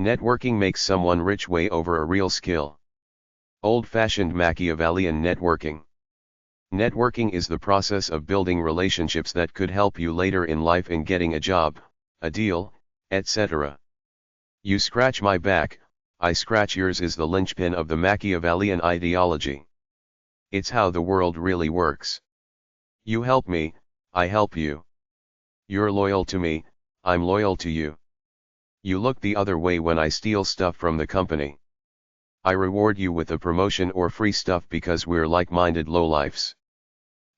Networking makes someone rich way over a real skill. Old-fashioned Machiavellian networking. Networking is the process of building relationships that could help you later in life in getting a job, a deal, etc. You scratch my back, I scratch yours is the linchpin of the Machiavellian ideology. It's how the world really works. You help me, I help you. You're loyal to me, I'm loyal to you. You look the other way when I steal stuff from the company. I reward you with a promotion or free stuff because we're like-minded lowlifes.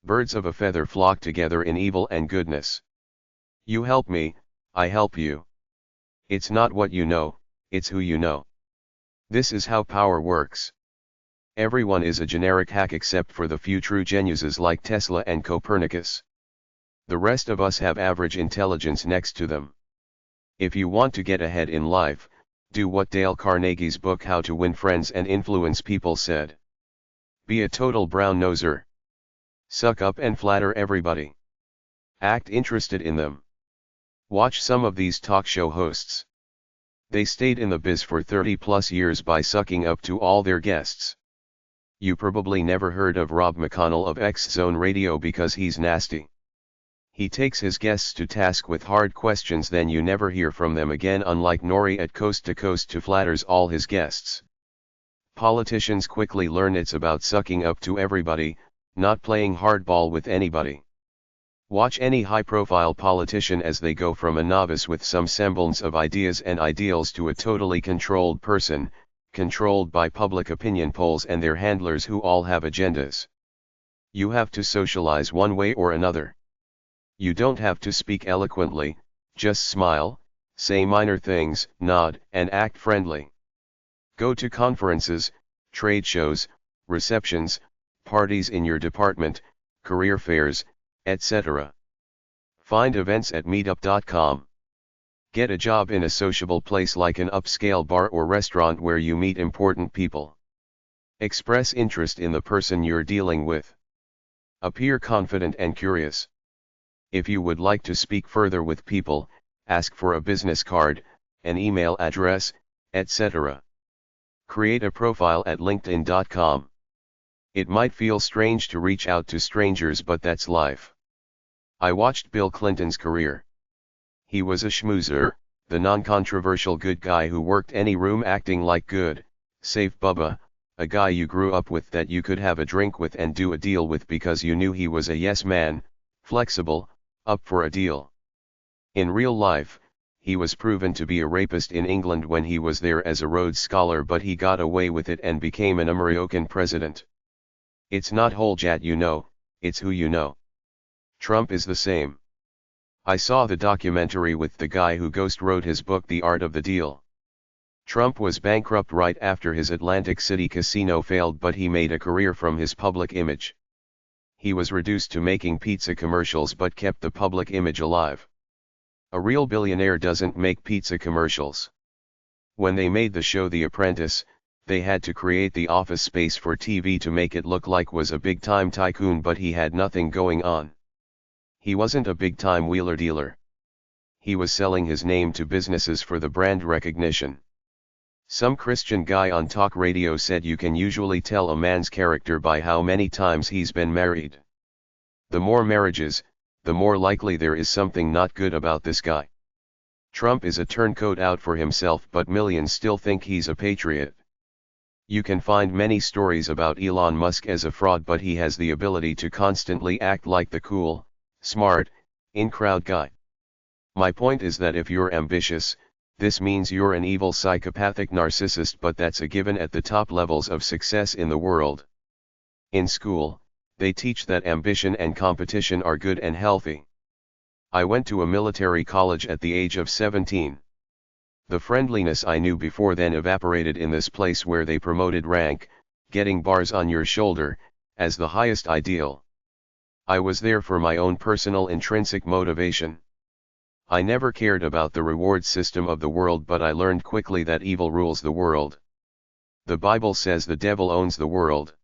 Birds of a feather flock together in evil and goodness. You help me, I help you. It's not what you know, it's who you know. This is how power works. Everyone is a generic hack except for the few true geniuses like Tesla and Copernicus. The rest of us have average intelligence next to them. If you want to get ahead in life, do what Dale Carnegie's book How to Win Friends and Influence People said. Be a total brown-noser. Suck up and flatter everybody. Act interested in them. Watch some of these talk show hosts. They stayed in the biz for 30+ years by sucking up to all their guests. You probably never heard of Rob McConnell of X Zone Radio because he's nasty. He takes his guests to task with hard questions, then you never hear from them again, unlike Nori at Coast to Coast who flatters all his guests. Politicians quickly learn it's about sucking up to everybody, not playing hardball with anybody. Watch any high-profile politician as they go from a novice with some semblance of ideas and ideals to a totally controlled person, controlled by public opinion polls and their handlers who all have agendas. You have to socialize one way or another. You don't have to speak eloquently, just smile, say minor things, nod, and act friendly. Go to conferences, trade shows, receptions, parties in your department, career fairs, etc. Find events at meetup.com. Get a job in a sociable place like an upscale bar or restaurant where you meet important people. Express interest in the person you're dealing with. Appear confident and curious. If you would like to speak further with people, ask for a business card, an email address, etc. Create a profile at linkedin.com. It might feel strange to reach out to strangers, but that's life. I watched Bill Clinton's career. He was a schmoozer, the non-controversial good guy who worked any room acting like good, safe Bubba, a guy you grew up with that you could have a drink with and do a deal with because you knew he was a yes man, flexible, up for a deal. In real life, he was proven to be a rapist in England when he was there as a Rhodes Scholar, but he got away with it and became an American president. It's not whole jat you know, it's who you know. Trump is the same. I saw the documentary with the guy who ghost wrote his book The Art of the Deal. Trump was bankrupt right after his Atlantic City casino failed, but he made a career from his public image. He was reduced to making pizza commercials but kept the public image alive. A real billionaire doesn't make pizza commercials. When they made the show The Apprentice, they had to create the office space for TV to make it look like was a big-time tycoon, but he had nothing going on. He wasn't a big-time wheeler dealer. He was selling his name to businesses for the brand recognition. Some Christian guy on talk radio said you can usually tell a man's character by how many times he's been married. The more marriages, the more likely there is something not good about this guy. Trump is a turncoat out for himself, but millions still think he's a patriot. You can find many stories about Elon Musk as a fraud, but he has the ability to constantly act like the cool, smart, in-crowd guy. My point is that if you're ambitious, this means you're an evil psychopathic narcissist, but that's a given at the top levels of success in the world. In school, they teach that ambition and competition are good and healthy. I went to a military college at the age of 17. The friendliness I knew before then evaporated in this place where they promoted rank, getting bars on your shoulder, as the highest ideal. I was there for my own personal intrinsic motivation. I never cared about the reward system of the world, but I learned quickly that evil rules the world. The Bible says the devil owns the world.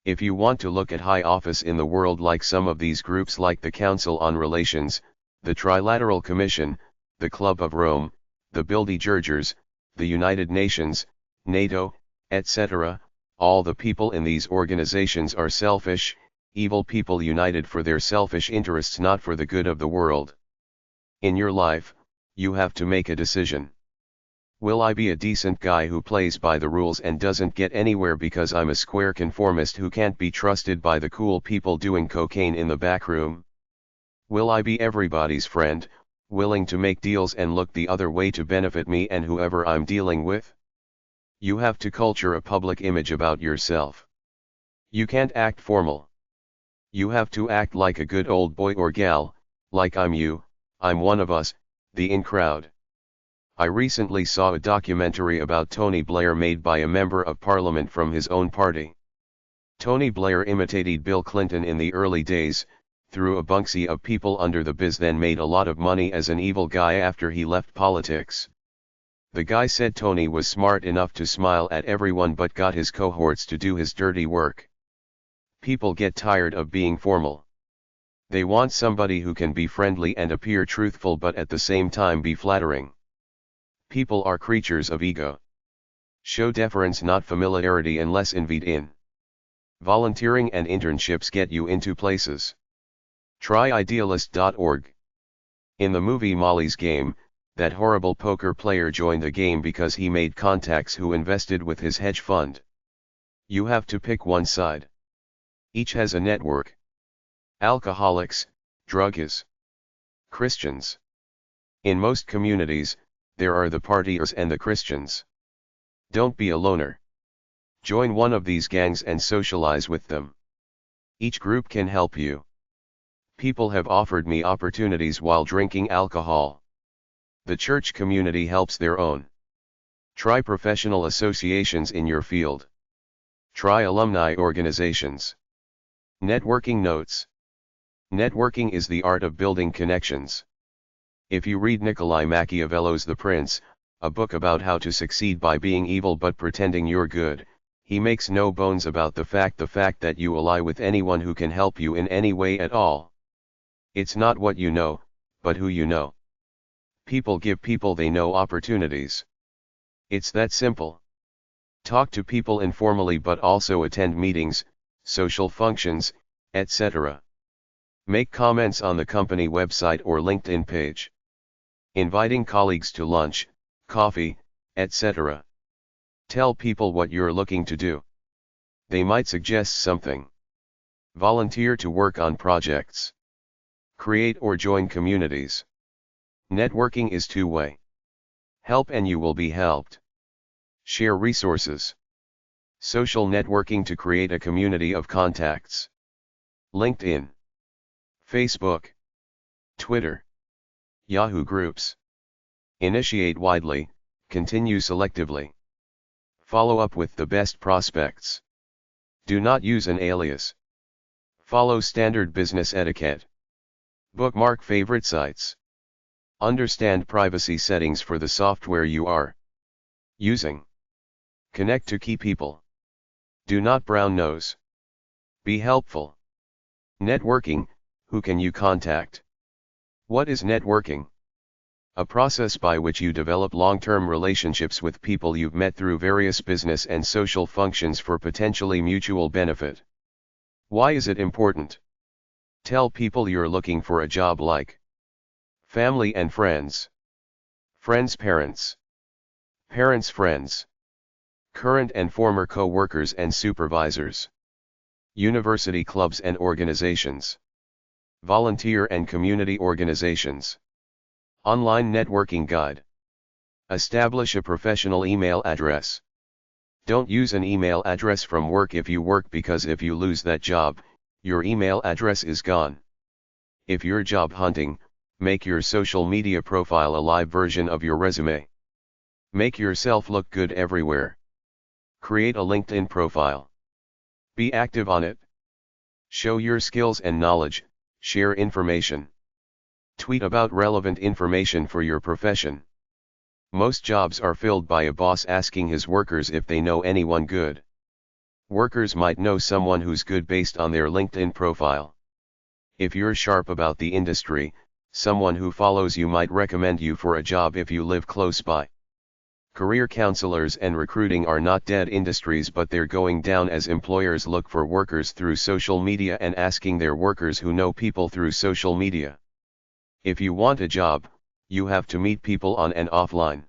If you want to look at high office in the world like some of these groups like the Council on Relations, the Trilateral Commission, the Club of Rome, the Bilderbergers, the United Nations, NATO, etc., all the people in these organizations are selfish, evil people united for their selfish interests, not for the good of the world. In your life, you have to make a decision. Will I be a decent guy who plays by the rules and doesn't get anywhere because I'm a square conformist who can't be trusted by the cool people doing cocaine in the back room? Will I be everybody's friend, willing to make deals and look the other way to benefit me and whoever I'm dealing with? You have to culture a public image about yourself. You can't act formal. You have to act like a good old boy or gal, like I'm you, I'm one of us, the in crowd. I recently saw a documentary about Tony Blair made by a member of parliament from his own party. Tony Blair imitated Bill Clinton in the early days, threw a bunksy of people under the biz, then made a lot of money as an evil guy after he left politics. The guy said Tony was smart enough to smile at everyone but got his cohorts to do his dirty work. People get tired of being formal. They want somebody who can be friendly and appear truthful but at the same time be flattering. People are creatures of ego. Show deference, not familiarity, unless envied in. Volunteering and internships get you into places. Try idealist.org. In the movie Molly's Game, that horrible poker player joined the game because he made contacts who invested with his hedge fund. You have to pick one side. Each has a network. Alcoholics, druggies, Christians. In most communities, there are the partiers and the Christians. Don't be a loner. Join one of these gangs and socialize with them. Each group can help you. People have offered me opportunities while drinking alcohol. The church community helps their own. Try professional associations in your field. Try alumni organizations. Networking notes. Networking is the art of building connections. If you read Niccolo Machiavelli's The Prince, a book about how to succeed by being evil but pretending you're good, he makes no bones about the fact that you ally with anyone who can help you in any way at all. It's not what you know, but who you know. People give people they know opportunities. It's that simple. Talk to people informally but also attend meetings, social functions, etc. Make comments on the company website or LinkedIn page. Inviting colleagues to lunch, coffee, etc. Tell people what you're looking to do. They might suggest something. Volunteer to work on projects. Create or join communities. Networking is two-way. Help and you will be helped. Share resources. Social networking to create a community of contacts. LinkedIn, Facebook, Twitter, Yahoo groups. Initiate widely, continue selectively. Follow up with the best prospects. Do not use an alias. Follow standard business etiquette. Bookmark favorite sites. Understand privacy settings for the software you are using. Connect to key people. Do not brown nose. Be helpful. Networking, who can you contact? What is networking? A process by which you develop long-term relationships with people you've met through various business and social functions for potentially mutual benefit. Why is it important? Tell people you're looking for a job like family and friends, friends' parents, parents' friends, current and former co-workers and supervisors, university clubs and organizations, volunteer and community organizations. Online networking guide. Establish a professional email address. Don't use an email address from work if you work, because if you lose that job, your email address is gone. If you're job hunting, make your social media profile a live version of your resume. Make yourself look good everywhere. Create a LinkedIn profile. Be active on it. Show your skills and knowledge, share information. Tweet about relevant information for your profession. Most jobs are filled by a boss asking his workers if they know anyone good. Workers might know someone who's good based on their LinkedIn profile. If you're sharp about the industry, someone who follows you might recommend you for a job if you live close by. Career counselors and recruiting are not dead industries, but they're going down as employers look for workers through social media and asking their workers who know people through social media. If you want a job, you have to meet people on and offline.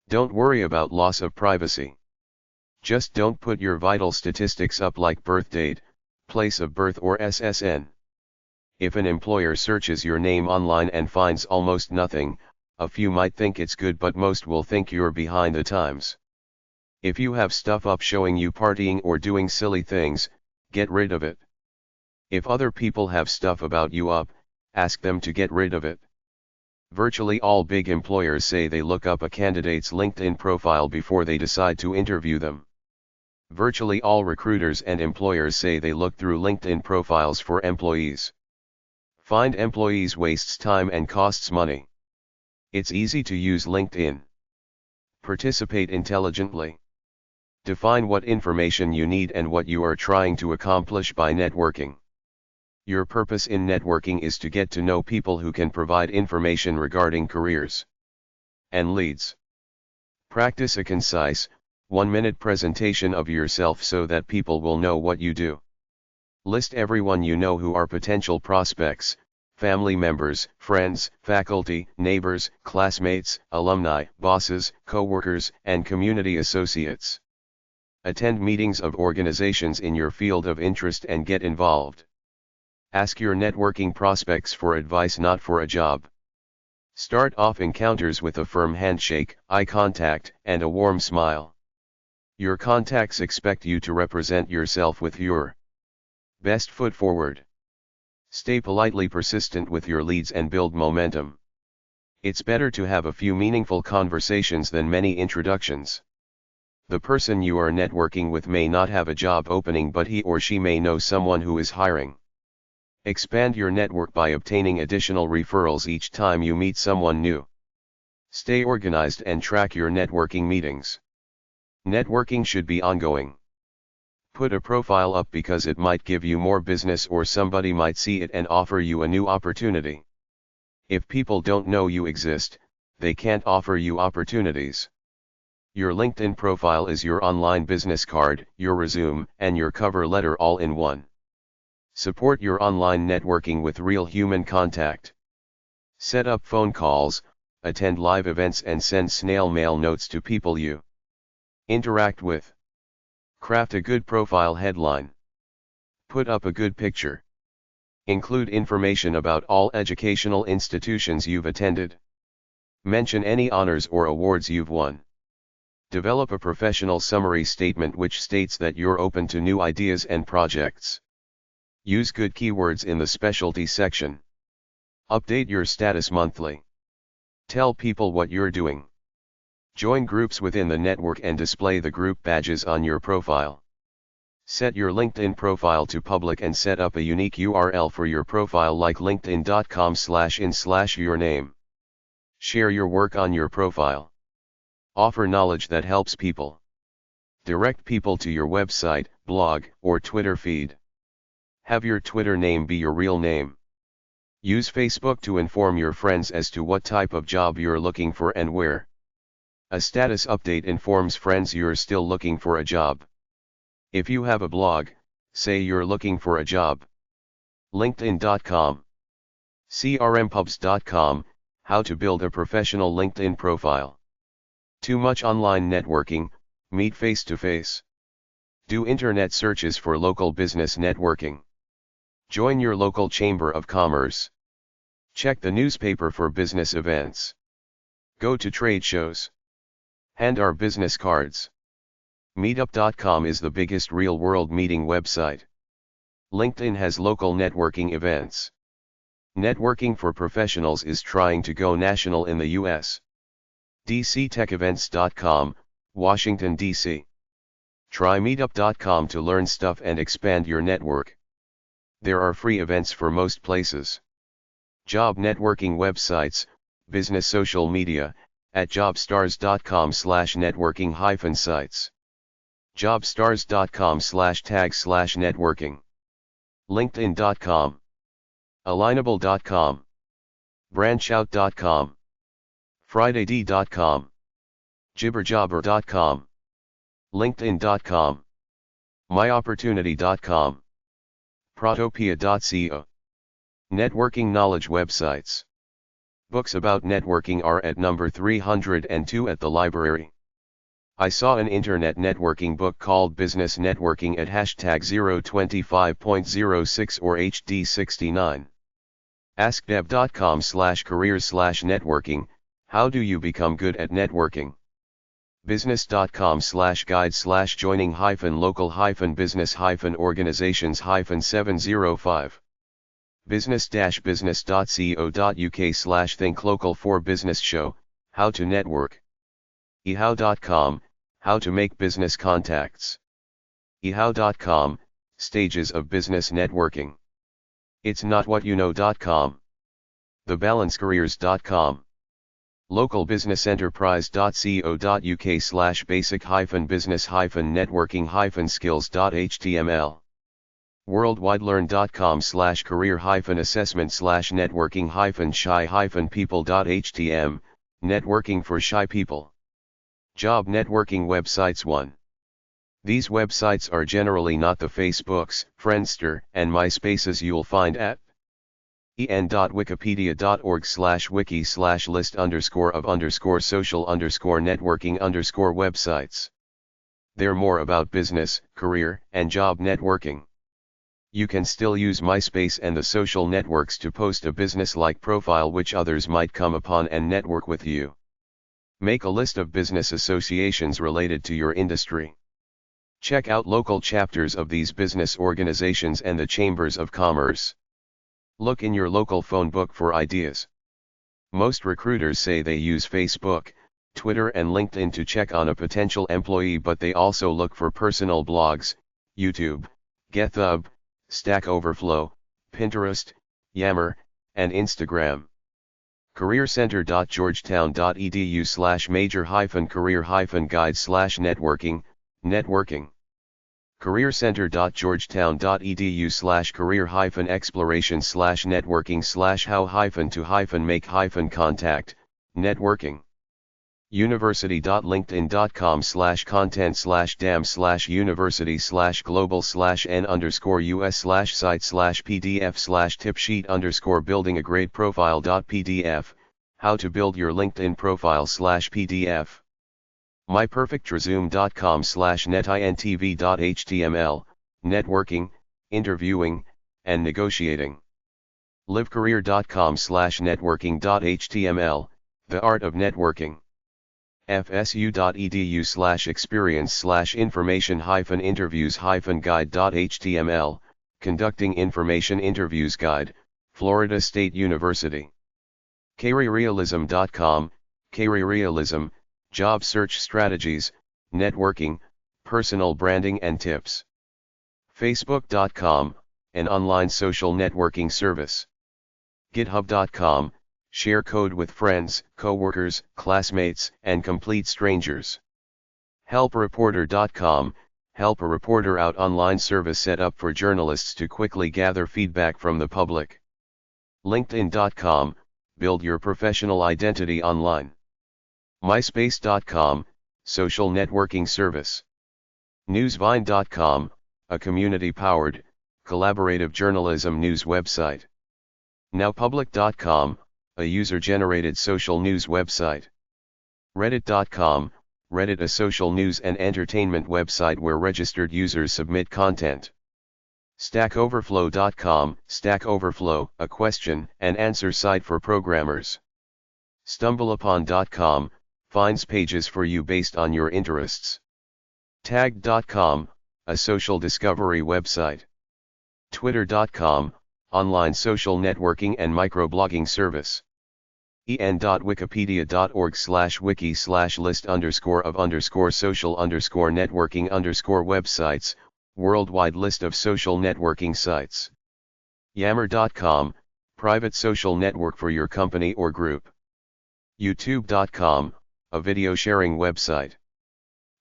Don't worry about loss of privacy. Just don't put your vital statistics up like birth date, place of birth or SSN. If an employer searches your name online and finds almost nothing, a few might think it's good, but most will think you're behind the times. If you have stuff up showing you partying or doing silly things, get rid of it. If other people have stuff about you up, ask them to get rid of it. Virtually all big employers say they look up a candidate's LinkedIn profile before they decide to interview them. Virtually all recruiters and employers say they look through LinkedIn profiles for employees. Find employees wastes time and costs money. It's easy to use LinkedIn. Participate intelligently. Define what information you need and what you are trying to accomplish by networking. Your purpose in networking is to get to know people who can provide information regarding careers and leads. Practice a concise, 1-minute presentation of yourself so that people will know what you do. List everyone you know who are potential prospects: family members, friends, faculty, neighbors, classmates, alumni, bosses, co-workers, and community associates. Attend meetings of organizations in your field of interest and get involved. Ask your networking prospects for advice, not for a job. Start off encounters with a firm handshake, eye contact, and a warm smile. Your contacts expect you to represent yourself with your best foot forward. Stay politely persistent with your leads and build momentum. It's better to have a few meaningful conversations than many introductions. The person you are networking with may not have a job opening, but he or she may know someone who is hiring. Expand your network by obtaining additional referrals each time you meet someone new. Stay organized and track your networking meetings. Networking should be ongoing. Put a profile up because it might give you more business, or somebody might see it and offer you a new opportunity. If people don't know you exist, they can't offer you opportunities. Your LinkedIn profile is your online business card, your resume, and your cover letter all in one. Support your online networking with real human contact. Set up phone calls, attend live events, and send snail mail notes to people you interact with. Craft a good profile headline. Put up a good picture. Include information about all educational institutions you've attended. Mention any honors or awards you've won. Develop a professional summary statement which states that you're open to new ideas and projects. Use good keywords in the specialty section. Update your status monthly. Tell people what you're doing. Join groups within the network and display the group badges on your profile. Set your LinkedIn profile to public and set up a unique URL for your profile like linkedin.com/in/yourname. Share your work on your profile. Offer knowledge that helps people. Direct people to your website, blog, or Twitter feed. Have your Twitter name be your real name. Use Facebook to inform your friends as to what type of job you're looking for and where. A status update informs friends you're still looking for a job. If you have a blog, say you're looking for a job. LinkedIn.com. CRMpubs.com, how to build a professional LinkedIn profile. Too much online networking, meet face to face. Do internet searches for local business networking. Join your local chamber of commerce. Check the newspaper for business events. Go to trade shows. Hand our business cards. Meetup.com is the biggest real-world meeting website. LinkedIn has local networking events. Networking for Professionals is trying to go national in the US. DCTechEvents.com, Washington, D.C. Try Meetup.com to learn stuff and expand your network. There are free events for most places. Job networking websites, business social media, at jobstars.com/networking-sites. jobstars.com/tag/networking. LinkedIn.com. Alignable.com. Branchout.com. FridayD.com. Jibberjobber.com, LinkedIn.com, myopportunity.com, protopia.co. Networking knowledge websites. Books about networking are at number 302 at the library. I saw an internet networking book called Business Networking at hashtag 025.06 or HD69. AskDev.com/careers/networking, how do you become good at networking? Business.com/guide/joining-local-business-organizations-705. business-business.co.uk/thinklocal4business show, how to network. ehow.com, how to make business contacts. ehow.com, stages of business networking. It's not what you know.com. thebalancecareers.com. localbusinessenterprise.co.uk/basic-business-networking-skills.html. worldwidelearn.com/career-assessment/networking-shy-people.htm, networking for shy people. Job networking websites. 1. These websites are generally not the Facebooks, Friendster, and MySpaces you'll find at en.wikipedia.org/wiki/list_of_social_networking_websites. They're more about business, career, and job networking. You can still use MySpace and the social networks to post a business-like profile which others might come upon and network with you. Make a list of business associations related to your industry. Check out local chapters of these business organizations and the chambers of commerce. Look in your local phone book for ideas. Most recruiters say they use Facebook, Twitter and LinkedIn to check on a potential employee, but they also look for personal blogs, YouTube, GitHub, Stack Overflow, Pinterest, Yammer, and Instagram. careercenter.georgetown.edu/major-career-guide/networking, networking. careercenter.georgetown.edu/career-exploration/networking/how-to-make-contact, networking. university.linkedin.com/content/dam/university/global/n_us/site/pdf/tipsheet_building a great profile.pdf, how to build your LinkedIn profile/pdf. myperfectresume.com/netintv.html, networking, interviewing, and negotiating. livecareer.com/networking.html, the art of networking. fsu.edu/experience/information-interviews-guide.html, conducting information interviews guide, Florida State University. careerrealism.com, careerrealism, job search strategies, networking, personal branding and tips. facebook.com, an online social networking service. github.com, share code with friends, coworkers, classmates, and complete strangers. helpreporter.com, help a reporter out online service set up for journalists to quickly gather feedback from the public. linkedin.com, build your professional identity online. myspace.com, social networking service. newsvine.com, a community-powered, collaborative journalism news website. nowpublic.com, a user-generated social news website. reddit.com, Reddit, a social news and entertainment website where registered users submit content. stackoverflow.com, Stack Overflow, a question and answer site for programmers. stumbleupon.com, finds pages for you based on your interests. tagged.com, a social discovery website. twitter.com, online social networking and microblogging service. en.wikipedia.org/wiki/list_of_social_networking_websites, worldwide list of social networking sites. yammer.com, private social network for your company or group. youtube.com, a video sharing website.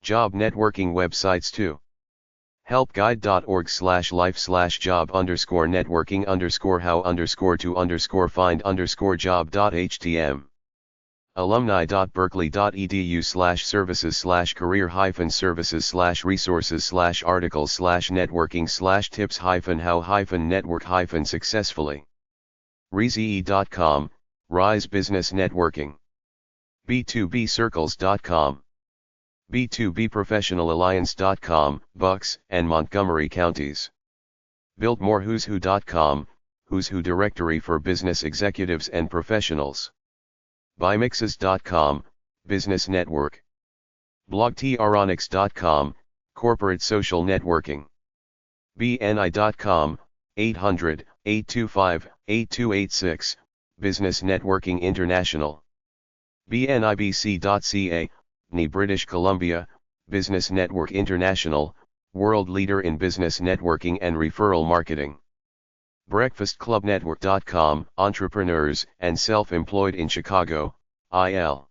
Job networking websites too. helpguide.org/life/job_networking_how_to_find_job.htm. alumni.berkeley.edu/services/career-services/articles/networking/tips-how-network-successfully. RiseE.com, Rise Business Networking. B2bcircles.com. B2bprofessionalalliance.com, Bucks and Montgomery counties. BuildMoreWho'sWho.com, Who's Who directory for business executives and professionals. Buymixes.com, Business Network. BlogTronics.com, Corporate Social Networking. BNI.com, 800-825-8286, Business Networking International. BNIBC.ca, NI British Columbia, Business Network International, world leader in business networking and referral marketing. BreakfastClubNetwork.com, entrepreneurs and self-employed in Chicago, IL.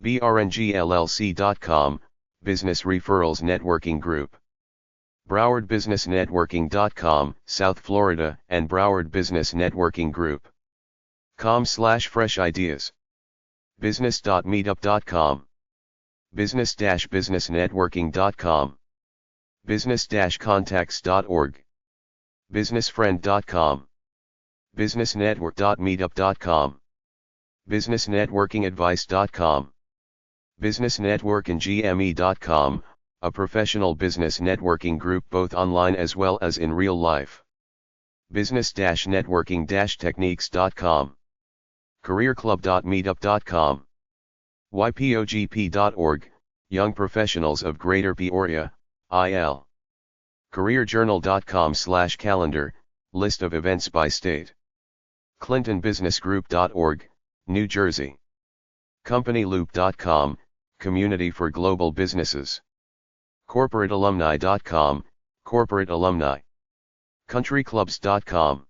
BRNGLLC.com, Business Referrals Networking Group. BrowardBusinessNetworking.com, South Florida and Broward Business Networking Group. com/fresh ideas. Business.meetup.com. Business-businessnetworking.com. Business-contacts.org. Businessfriend.com. Businessnetwork.meetup.com. Businessnetworkingadvice.com. Businessnetworkandgme.com, a professional business networking group both online as well as in real life. Business-networking-techniques.com. careerclub.meetup.com. ypogp.org, Young Professionals of Greater Peoria, IL. careerjournal.com/calendar, list of events by state. clintonbusinessgroup.org, New Jersey. companyloop.com, community for global businesses. corporatealumni.com, corporate alumni. countryclubs.com.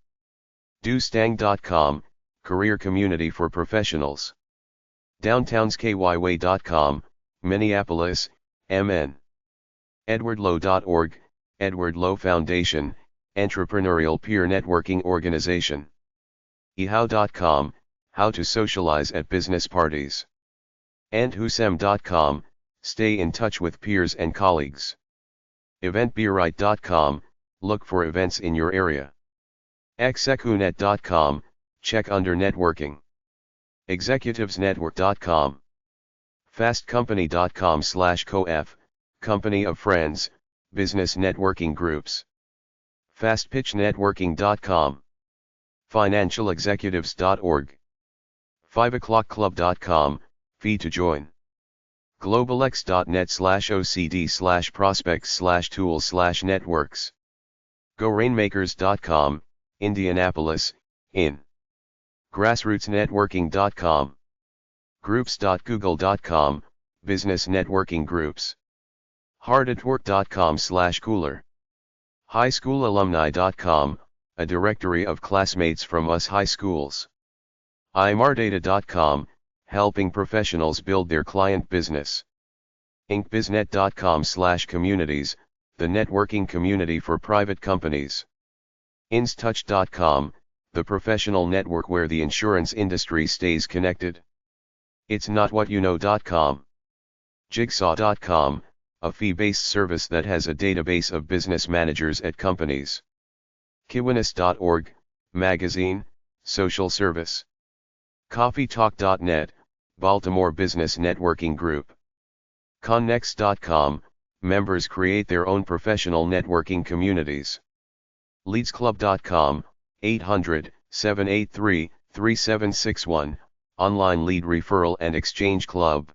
dostang.com, career community for professionals. downtownsKYWay.com, Minneapolis, MN. edwardlow.org, Edward Low Foundation, entrepreneurial peer networking organization. ehow.com, how to socialize at business parties. andwhosem.com, stay in touch with peers and colleagues. eventbrite.com, look for events in your area. execunet.com, check under networking. executivesnetwork.com. fastcompany.com/cof, company of friends, business networking groups. fastpitchnetworking.com. financialexecutives.org. 5o'clockclub.com, fee to join. globalx.net/ocd/prospects/tools/networks. gorainmakers.com, Indianapolis, in. grassrootsnetworking.com. groups.google.com, business networking groups. hardatwork.com/cooler. highschoolalumni.com, a directory of classmates from US high schools. imardata.com, helping professionals build their client business. inkbiznet.com/communities, the networking community for private companies. instouch.com, the professional network where the insurance industry stays connected. itsnotwhatyouKnow.com. jigsaw.com, a fee-based service that has a database of business managers at companies. kiwanis.org, magazine, social service. coffeetalk.net, Baltimore Business Networking Group. connex.com, members create their own professional networking communities. leadsclub.com, 800-783-3761, online lead referral and exchange club.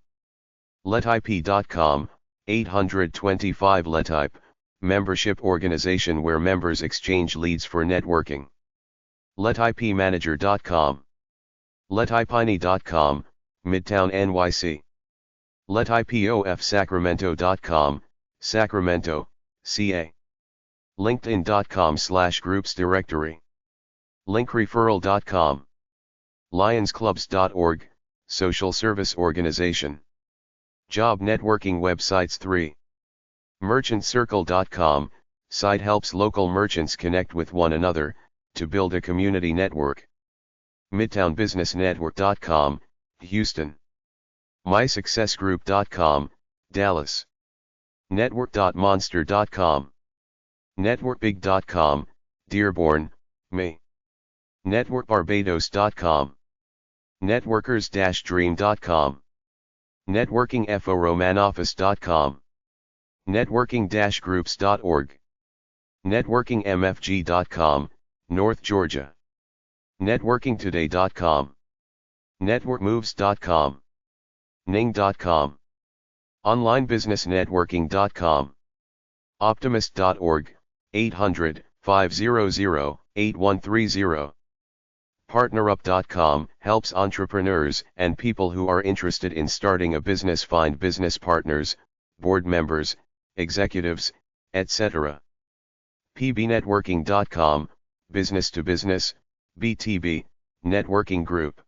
letip.com, 825-letip, membership organization where members exchange leads for networking. letipmanager.com. letipiny.com, Midtown NYC. letipofsacramento.com, Sacramento, CA. linkedin.com/groups directory. linkreferral.com. lionsclubs.org, social service organization. Job networking websites 3. merchantcircle.com, site helps local merchants connect with one another, to build a community network. midtownbusinessnetwork.com, Houston. mysuccessgroup.com, Dallas. Network.monster.com. Networkbig.com, Dearborn, May. Networkbarbados.com. Networkers-dream.com. Networkingforomanoffis.com. Networking-groups.org. Networkingmfg.com, North Georgia. Networkingtoday.com. Networkmoves.com. Ning.com. Onlinebusinessnetworking.com. Optimist.org, 800-500-8130. Partnerup.com helps entrepreneurs and people who are interested in starting a business find business partners, board members, executives, etc. pbnetworking.com, business to business, B2B, networking group.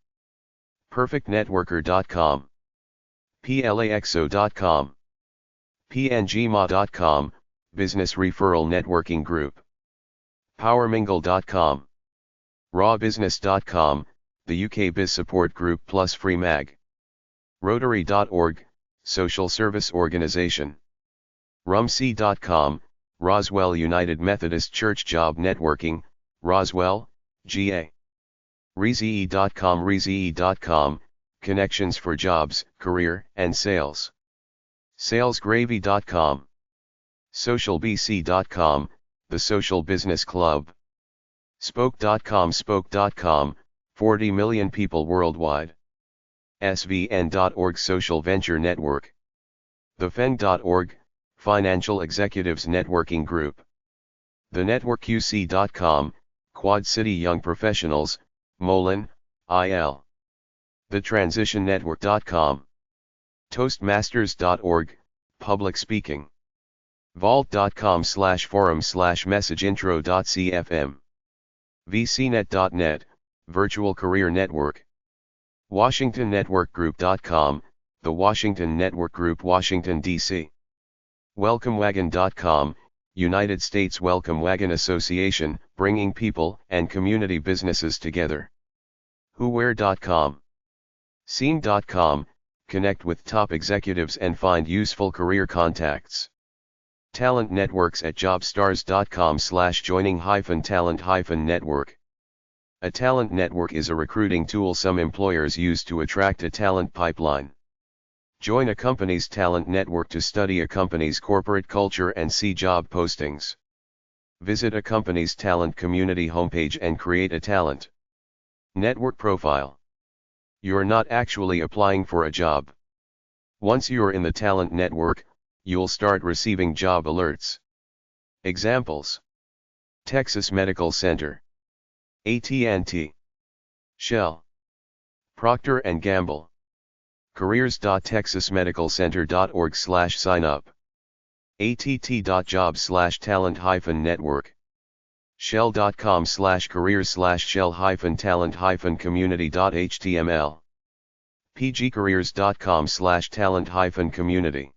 perfectnetworker.com. plaxo.com. pngma.com, business referral networking group. powermingle.com. rawbusiness.com, the UK Biz Support Group plus free mag. Rotary.org, social service organization. rumc.com, Roswell United Methodist Church Job Networking, Roswell, GA. Reeze.com, connections for jobs, career, and sales. salesgravy.com. socialbc.com, the Social Business Club. Spoke.com, 40 million people worldwide. svn.org, social venture network. thefeng.org, financial executives networking group. thenetworkqc.com, Quad City Young Professionals, Moline, IL. thetransitionnetwork.com. toastmasters.org, public speaking. vault.com/forum/messageintro.cfm. vcnet.net, virtual career network. washingtonnetworkgroup.com, the Washington Network Group, Washington, D.C. welcomewagon.com, United States Welcome Wagon Association, bringing people and community businesses together. whowhere.com. scene.com, connect with top executives and find useful career contacts. Talent networks at jobstars.com/joining-talent-network. A talent network is a recruiting tool some employers use to attract a talent pipeline. Join a company's talent network to study a company's corporate culture and see job postings. Visit a company's talent community homepage and create a talent network profile. You're not actually applying for a job. Once you're in the talent network, you'll start receiving job alerts. Examples: Texas Medical Center, AT&T, Shell, Procter & Gamble. careers.texasmedicalcenter.org/sign-up. att.jobs/talent-network. shell.com/careers/shell-talent-community.html. pgcareers.com/talent-community.